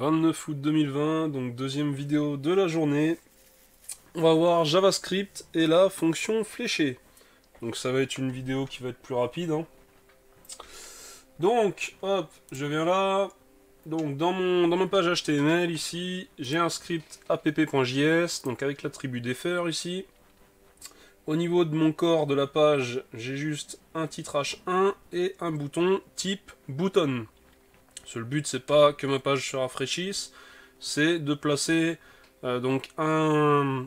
29 août 2020, donc deuxième vidéo de la journée. On va voir JavaScript et la fonction fléchée. Donc ça va être une vidéo qui va être plus rapide, hein. Donc, hop, je viens là. Donc dans ma page HTML ici, j'ai un script app.js, donc avec l'attribut defer ici. Au niveau de mon corps de la page, j'ai juste un titre H1 et un bouton type button. Le but c'est pas que ma page se rafraîchisse, c'est de placer donc un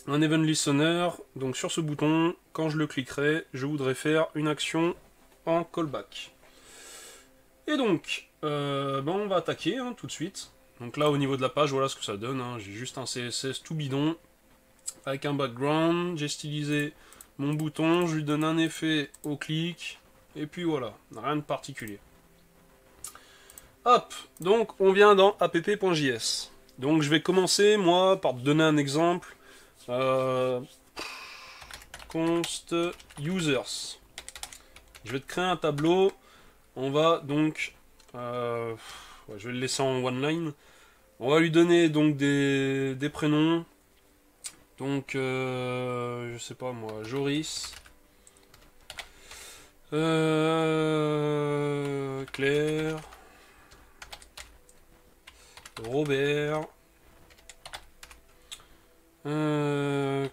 event listener donc sur ce bouton. Quand je le cliquerai, je voudrais faire une action en callback. Et donc, on va attaquer tout de suite. Donc là, au niveau de la page, voilà ce que ça donne, hein. J'ai juste un CSS tout bidon avec un background. J'ai stylisé mon bouton, je lui donne un effet au clic, et puis voilà, rien de particulier. Hop, donc on vient dans app.js. Donc je vais commencer, moi, par te donner un exemple. Const users. Je vais te créer un tableau. On va donc... je vais le laisser en one line. On va lui donner donc des prénoms. Donc, je sais pas moi, Joris. Claire. Robert.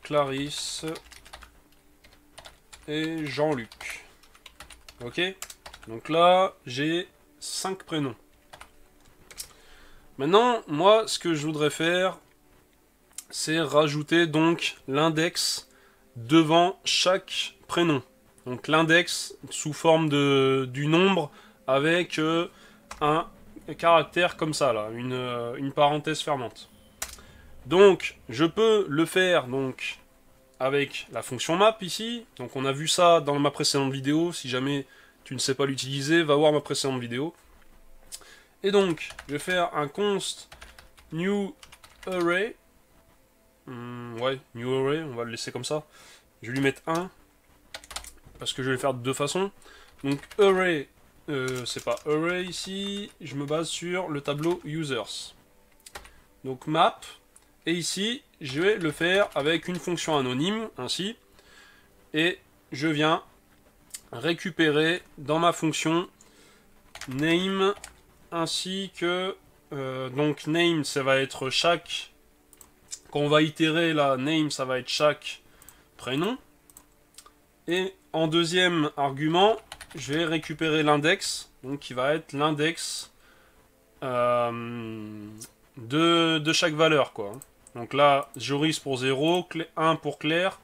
Clarisse. Et Jean-Luc. Ok? Donc là, j'ai 5 prénoms. Maintenant, moi, ce que je voudrais faire, c'est rajouter donc l'index devant chaque prénom. Donc l'index sous forme du nombre avec un caractère comme ça, là, une parenthèse fermante. Donc, je peux le faire donc avec la fonction map ici. Donc on a vu ça dans ma précédente vidéo. Si jamais tu ne sais pas l'utiliser, va voir ma précédente vidéo. Et donc, je vais faire un const new array. Ouais, new array, on va le laisser comme ça. Je vais lui mettre 1, parce que je vais le faire de deux façons. Donc array, c'est pas array ici, je me base sur le tableau users. Donc map, et ici, je vais le faire avec une fonction anonyme, ainsi. Et je viens récupérer dans ma fonction name, ainsi que... donc name, ça va être chaque... Quand on va itérer la name, ça va être chaque prénom. Et en deuxième argument, je vais récupérer l'index, donc qui va être l'index de chaque valeur, quoi. Donc là, Joris pour 0, 1 pour Claire,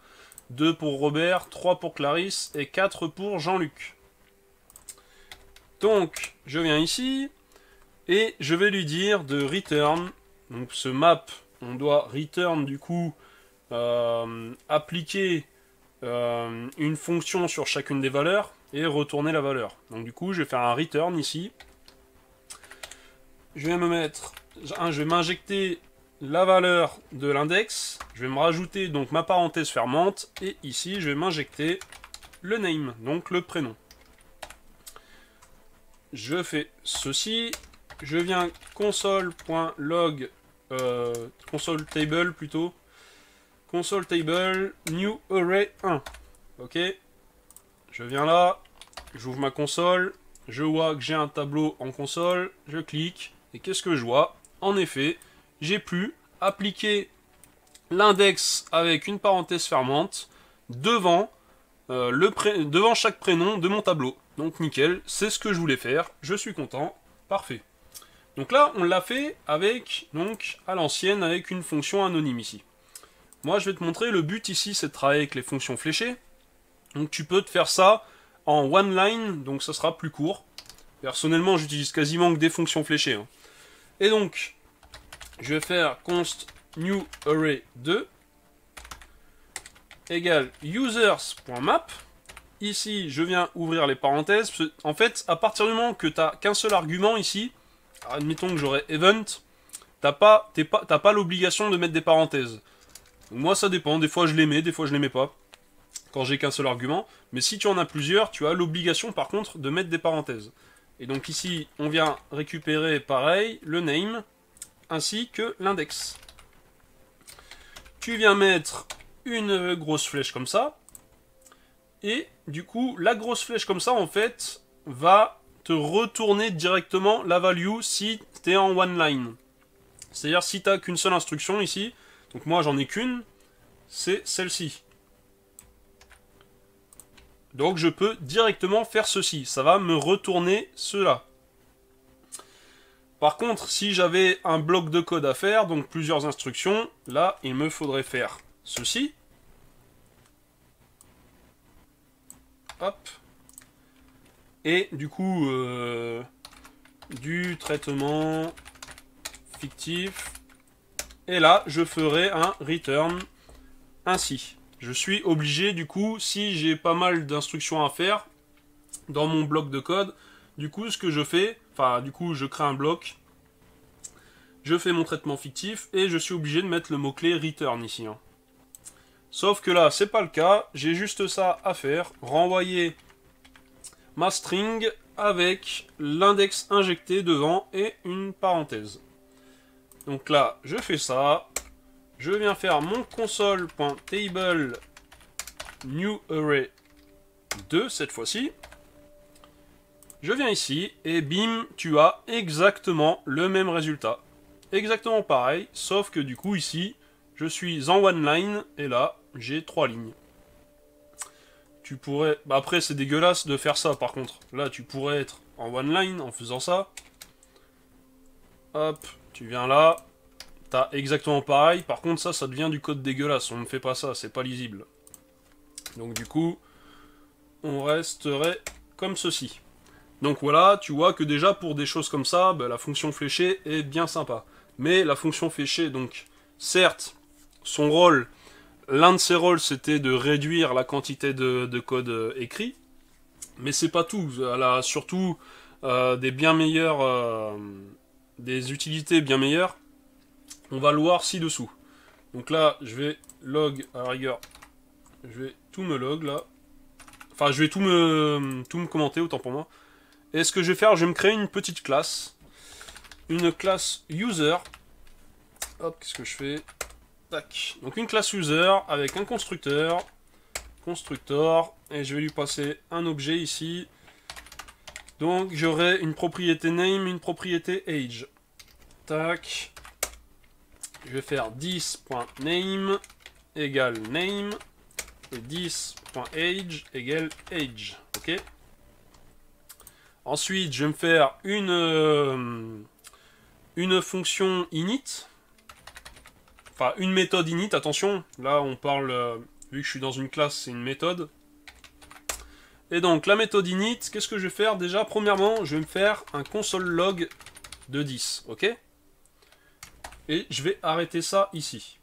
2 pour Robert, 3 pour Clarisse et 4 pour Jean-Luc. Donc, je viens ici et je vais lui dire de return. Donc ce map, on doit return du coup appliquer une fonction sur chacune des valeurs et retourner la valeur. Donc du coup, je vais faire un return ici. Je vais je vais m'injecter la valeur de l'index. Je vais me rajouter donc ma parenthèse fermante et ici, je vais m'injecter le name, donc le prénom. Je fais ceci. Je viens console.log console table plutôt. Console table new array 1. Ok. Je viens là. J'ouvre ma console. Je vois que j'ai un tableau en console. Je clique. Et qu'est-ce que je vois? En effet, j'ai pu appliquer l'index avec une parenthèse fermante devant, devant chaque prénom de mon tableau. Donc nickel. C'est ce que je voulais faire. Je suis content. Parfait. Donc là, on l'a fait avec, donc, à l'ancienne, avec une fonction anonyme ici. Moi, je vais te montrer, le but ici, c'est de travailler avec les fonctions fléchées. Donc tu peux te faire ça en one line, donc ça sera plus court. Personnellement, j'utilise quasiment que des fonctions fléchées, hein. Et donc, je vais faire const new array 2 égale users.map. Ici, je viens ouvrir les parenthèses. En fait, à partir du moment que tu n'as qu'un seul argument ici, admettons que j'aurais event, t'as pas l'obligation de mettre des parenthèses. Donc moi ça dépend, des fois je les mets, des fois je les mets pas, quand j'ai qu'un seul argument, mais si tu en as plusieurs, tu as l'obligation par contre de mettre des parenthèses. Et donc ici, on vient récupérer pareil, le name, ainsi que l'index. Tu viens mettre une grosse flèche comme ça. Et du coup, la grosse flèche comme ça, en fait, va te retourner directement la value si tu es en one line. C'est-à-dire si tu n'as qu'une seule instruction ici, donc moi j'en ai qu'une, c'est celle-ci. Donc je peux directement faire ceci, ça va me retourner cela. Par contre, si j'avais un bloc de code à faire, donc plusieurs instructions, là il me faudrait faire ceci. Hop. Et du coup, du traitement fictif. Et là, je ferai un return ainsi. Je suis obligé, du coup, si j'ai pas mal d'instructions à faire dans mon bloc de code, du coup, ce que je fais, enfin, du coup, je crée un bloc, je fais mon traitement fictif et je suis obligé de mettre le mot-clé return ici. Hein. Sauf que là, c'est pas le cas, j'ai juste ça à faire, renvoyer ma string avec l'index injecté devant et une parenthèse. Donc là, je fais ça. Je viens faire mon console.table new array 2 cette fois-ci. Je viens ici et bim, tu as exactement le même résultat. Exactement pareil, sauf que du coup ici, je suis en one line et là, j'ai 3 lignes. Tu pourrais... Bah après, c'est dégueulasse de faire ça, par contre. Là, tu pourrais être en one line en faisant ça. Hop, tu viens là. T'as exactement pareil. Par contre, ça devient du code dégueulasse. On ne fait pas ça, c'est pas lisible. Donc du coup, on resterait comme ceci. Donc voilà, tu vois que déjà, pour des choses comme ça, bah, la fonction fléchée est bien sympa. Mais la fonction fléchée, donc, certes, son rôle... L'un de ses rôles, c'était de réduire la quantité de code écrit, mais c'est pas tout. Elle a surtout des bien meilleures, des utilités bien meilleures. On va le voir ci-dessous. Donc là, je vais log, à la rigueur, je vais tout me log là. Enfin, je vais tout me commenter, autant pour moi. Et ce que je vais faire, je vais me créer une petite classe. Une classe user. Hop, qu'est-ce que je fais ? Tac. Donc une classe user avec un constructeur, et je vais lui passer un objet ici. Donc j'aurai une propriété name, une propriété age. Tac. Je vais faire 10.name égale name et 10.age égale age. Ok. Ensuite, je vais me faire une fonction init. Enfin, une méthode init, attention, là on parle, vu que je suis dans une classe, c'est une méthode. Et donc, la méthode init, qu'est-ce que je vais faire? Déjà, premièrement, je vais me faire un console log de 10, ok? Et je vais arrêter ça ici.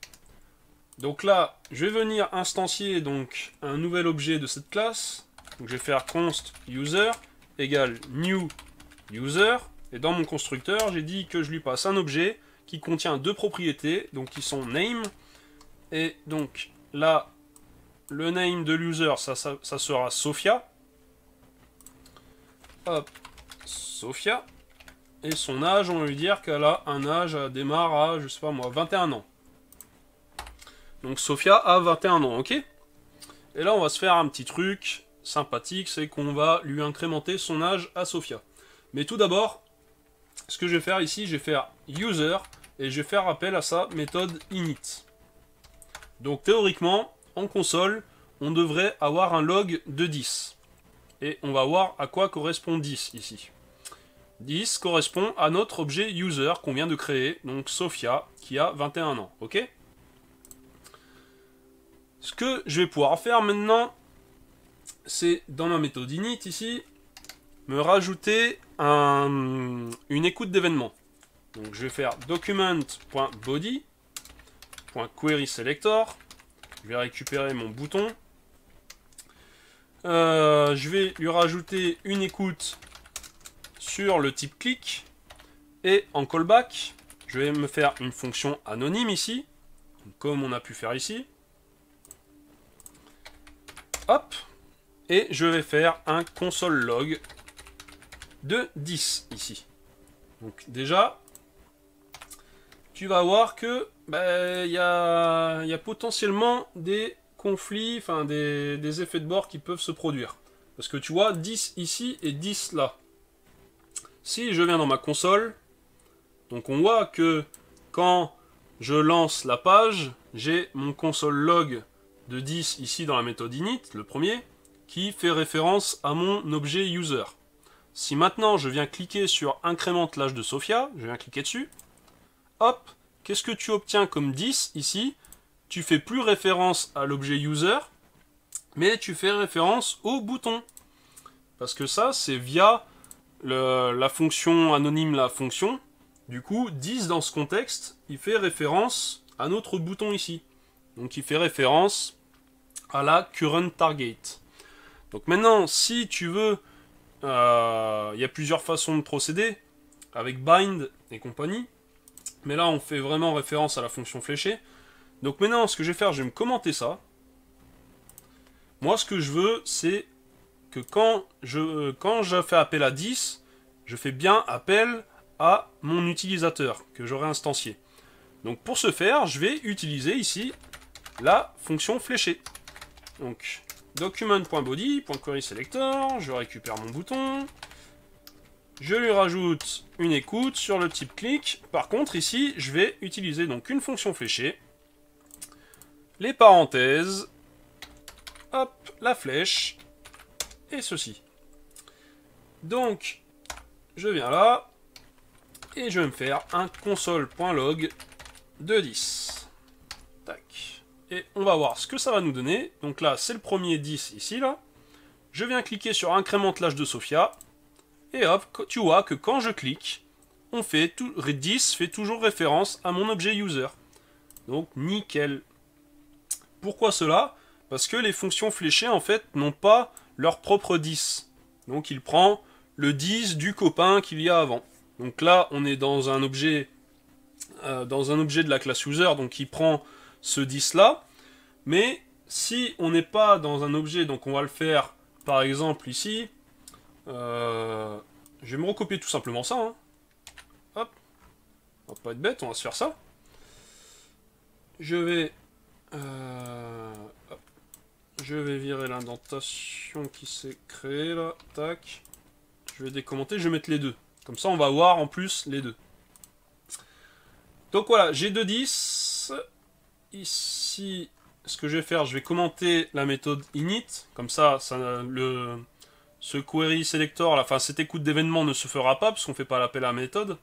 Donc là, je vais venir instancier donc, un nouvel objet de cette classe. Donc je vais faire const user égale new user. Et dans mon constructeur, j'ai dit que je lui passe un objet qui contient deux propriétés, donc qui sont name, et donc là, le name de l'user, ça sera Sophia. Hop, Sophia. Et son âge, on va lui dire qu'elle a un âge, elle démarre à, je sais pas moi, 21 ans. Donc Sophia a 21 ans, ok? Et là, on va se faire un petit truc sympathique, c'est qu'on va lui incrémenter son âge à Sophia. Mais tout d'abord, ce que je vais faire ici, je vais faire user, et je vais faire appel à sa méthode init. Donc théoriquement, en console, on devrait avoir un log de 10. Et on va voir à quoi correspond 10 ici. 10 correspond à notre objet user qu'on vient de créer, donc Sophia, qui a 21 ans, ok? Ce que je vais pouvoir faire maintenant, c'est dans ma méthode init ici, me rajouter une écoute d'événements. Donc je vais faire document.body.querySelector. Je vais récupérer mon bouton. Je vais lui rajouter une écoute sur le type click. Et en callback, je vais me faire une fonction anonyme ici, comme on a pu faire ici. Hop. Et je vais faire un console log de 10 ici. Donc déjà, tu vas voir que il y a potentiellement des conflits, enfin des effets de bord qui peuvent se produire. Parce que tu vois, 10 ici et 10 là. Si je viens dans ma console, donc on voit que quand je lance la page, j'ai mon console log de 10 ici dans la méthode init, le premier, qui fait référence à mon objet user. Si maintenant je viens cliquer sur incrémente l'âge de Sophia, je viens cliquer dessus, hop, qu'est-ce que tu obtiens comme 10 ici? Tu fais plus référence à l'objet user, mais tu fais référence au bouton. Parce que ça, c'est via la fonction anonyme, la fonction. Du coup, 10 dans ce contexte, il fait référence à notre bouton ici. Donc il fait référence à la current target. Donc maintenant, si tu veux, il y a plusieurs façons de procéder, avec bind et compagnie. Mais là, on fait vraiment référence à la fonction fléchée. Donc maintenant, ce que je vais faire, je vais me commenter ça. Moi, ce que je veux, c'est que quand je fais appel à 10, je fais bien appel à mon utilisateur que j'aurai instancié. Donc pour ce faire, je vais utiliser ici la fonction fléchée. Donc document.body.querySelector, je récupère mon bouton, je lui rajoute une écoute sur le type click. Par contre ici, je vais utiliser donc une fonction fléchée, les parenthèses, hop, la flèche, et ceci. Donc, je viens là, et je vais me faire un console.log de 10. Tac. Et on va voir ce que ça va nous donner. Donc là, c'est le premier 10 ici, là. Je viens cliquer sur incrémente l'âge de Sophia, et hop, tu vois que quand je clique, 10 fait toujours référence à mon objet user. Donc, nickel. Pourquoi cela? Parce que les fonctions fléchées, en fait, n'ont pas leur propre 10. Donc il prend le 10 du copain qu'il y a avant. Donc là, on est dans un objet de la classe user, donc il prend ce 10 là. Mais si on n'est pas dans un objet, donc on va le faire par exemple ici. Je vais me recopier tout simplement ça. Hein. Hop. On va pas être bête, on va se faire ça. Je vais... hop. Je vais virer l'indentation qui s'est créée là. Tac. Je vais décommenter, je vais mettre les deux. Comme ça, on va voir en plus les deux. Donc voilà, j'ai 2.10. Ici, ce que je vais faire, je vais commenter la méthode init. Comme ça, ce query selector, enfin cette écoute d'événement ne se fera pas, parce qu'on ne fait pas l'appel à la méthode.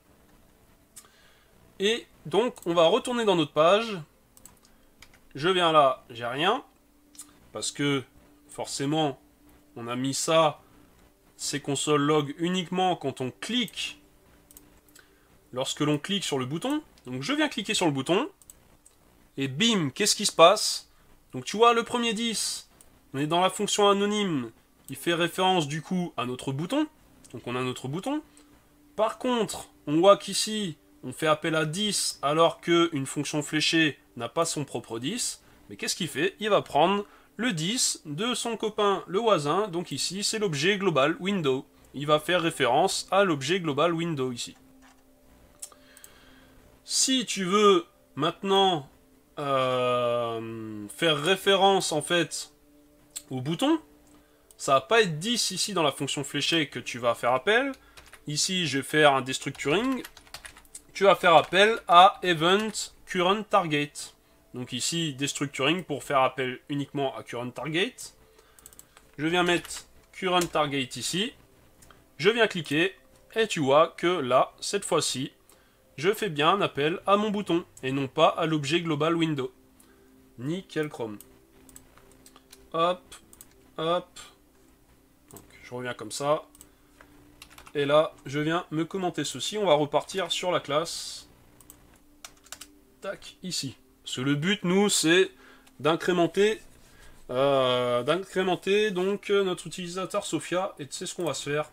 Et donc, on va retourner dans notre page. Je viens là, j'ai rien. Parce que, forcément, on a mis ça, ces console log uniquement quand on clique, lorsque l'on clique sur le bouton. Donc je viens cliquer sur le bouton, et bim, qu'est-ce qui se passe? Donc tu vois, le premier 10, on est dans la fonction anonyme, il fait référence du coup à notre bouton. Donc on a notre bouton. Par contre, on voit qu'ici, on fait appel à 10, alors qu'une fonction fléchée n'a pas son propre 10. Mais qu'est-ce qu'il fait? Il va prendre le 10 de son copain le voisin, donc ici c'est l'objet global window. Il va faire référence à l'objet global window ici. Si tu veux maintenant faire référence en fait au bouton, ça va pas être 10 ici dans la fonction fléchée que tu vas faire appel. Ici je vais faire un destructuring. Tu vas faire appel à event current target. Donc ici, destructuring pour faire appel uniquement à current target. Je viens mettre current target ici. Je viens cliquer et tu vois que là, cette fois-ci, je fais bien un appel à mon bouton et non pas à l'objet global window. Nickel chrome. Hop, hop. Donc, je reviens comme ça. Et là, je viens me commenter ceci. On va repartir sur la classe. Tac, ici. Parce que le but, nous, c'est d'incrémenter donc notre utilisateur Sophia. Et tu sais ce qu'on va se faire?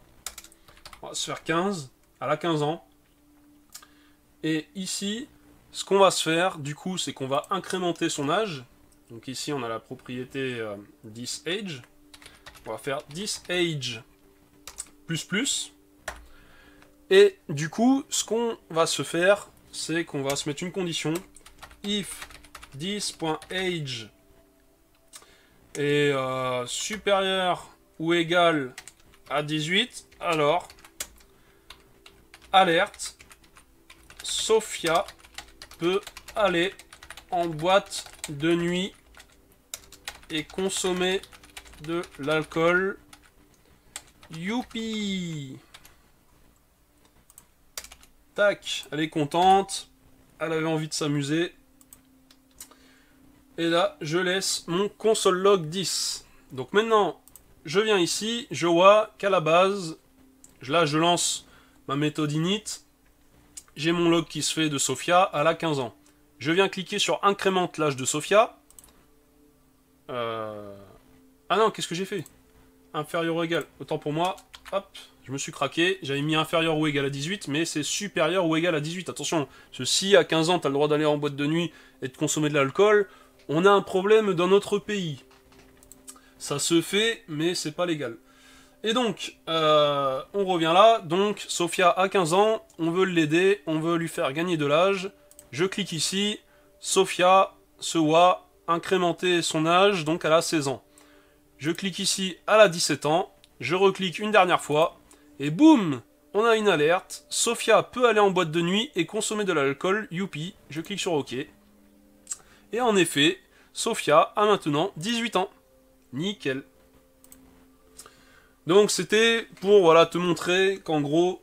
On va se faire 15. Elle a 15 ans. Et ici, ce qu'on va se faire, du coup, c'est qu'on va incrémenter son âge. Donc ici, on a la propriété thisAge. On va faire thisAge plus plus. Et du coup, ce qu'on va se faire, c'est qu'on va se mettre une condition. If this.age est supérieur ou égal à 18, alors alerte, Sophia peut aller en boîte de nuit et consommer de l'alcool. Youpi! Tac, elle est contente, elle avait envie de s'amuser. Et là, je laisse mon console log 10. Donc maintenant, je viens ici, je vois qu'à la base, là je lance ma méthode init, j'ai mon log qui se fait de Sophia, elle a 15 ans. Je viens cliquer sur incrémente l'âge de Sophia. Ah non, qu'est-ce que j'ai fait? Inférieur ou égal, autant pour moi, hop, je me suis craqué, j'avais mis inférieur ou égal à 18, mais c'est supérieur ou égal à 18, attention, parce que si à 15 ans tu as le droit d'aller en boîte de nuit et de consommer de l'alcool, on a un problème dans notre pays. Ça se fait, mais c'est pas légal. Et donc, on revient là, donc Sophia a 15 ans, on veut l'aider, on veut lui faire gagner de l'âge, je clique ici, Sophia se voit incrémenter son âge, donc elle a 16 ans. Je clique ici, elle a 17 ans, je reclique une dernière fois, et boum, on a une alerte, Sophia peut aller en boîte de nuit et consommer de l'alcool, youpi, je clique sur OK. Et en effet, Sophia a maintenant 18 ans. Nickel. Donc c'était pour voilà, te montrer qu'en gros,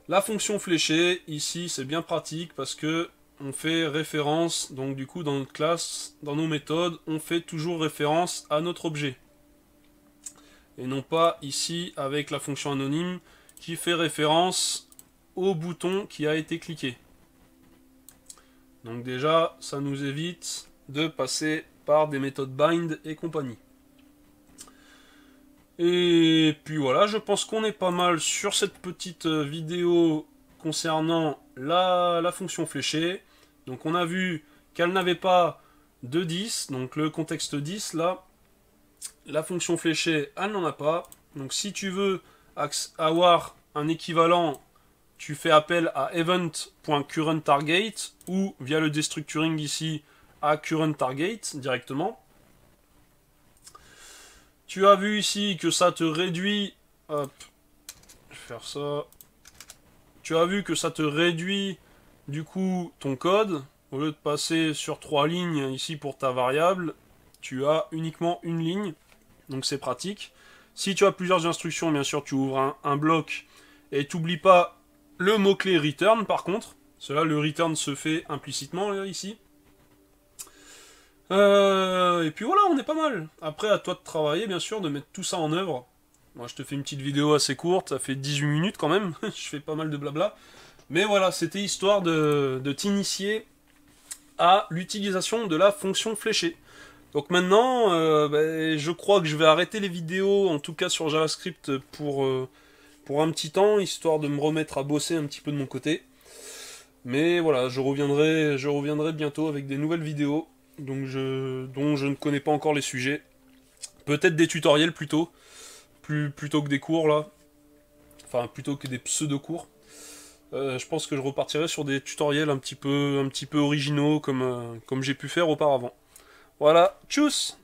la fonction fléchée, ici c'est bien pratique parce que on fait référence, donc du coup dans notre classe, dans nos méthodes, on fait toujours référence à notre objet. Et non pas ici avec la fonction anonyme qui fait référence au bouton qui a été cliqué. Donc déjà, ça nous évite de passer par des méthodes bind et compagnie. Et puis voilà, je pense qu'on est pas mal sur cette petite vidéo concernant la fonction fléchée. Donc on a vu qu'elle n'avait pas de 10, donc le contexte 10 là. La fonction fléchée, elle n'en a pas. Donc si tu veux avoir un équivalent, tu fais appel à event.currentTarget ou via le destructuring ici à currentTarget directement. Tu as vu ici que ça te réduit... Hop, je vais faire ça. Tu as vu que ça te réduit du coup ton code. Au lieu de passer sur 3 lignes ici pour ta variable, tu as uniquement une ligne. Donc c'est pratique. Si tu as plusieurs instructions, bien sûr, tu ouvres un bloc et tu n'oublies pas le mot-clé return par contre. Cela, le return se fait implicitement là, ici. Et puis voilà, on est pas mal. Après, à toi de travailler, bien sûr, de mettre tout ça en œuvre. Moi, je te fais une petite vidéo assez courte, ça fait 18 minutes quand même. Je fais pas mal de blabla. Mais voilà, c'était histoire de t'initier à l'utilisation de la fonction fléchée. Donc maintenant, je crois que je vais arrêter les vidéos, en tout cas sur JavaScript, pour un petit temps, histoire de me remettre à bosser un petit peu de mon côté. Mais voilà, je reviendrai bientôt avec des nouvelles vidéos dont je ne connais pas encore les sujets. Peut-être des tutoriels plutôt que des cours là. Enfin, plutôt que des pseudo-cours. Je pense que je repartirai sur des tutoriels un petit peu originaux comme j'ai pu faire auparavant. Voilà, tchuss!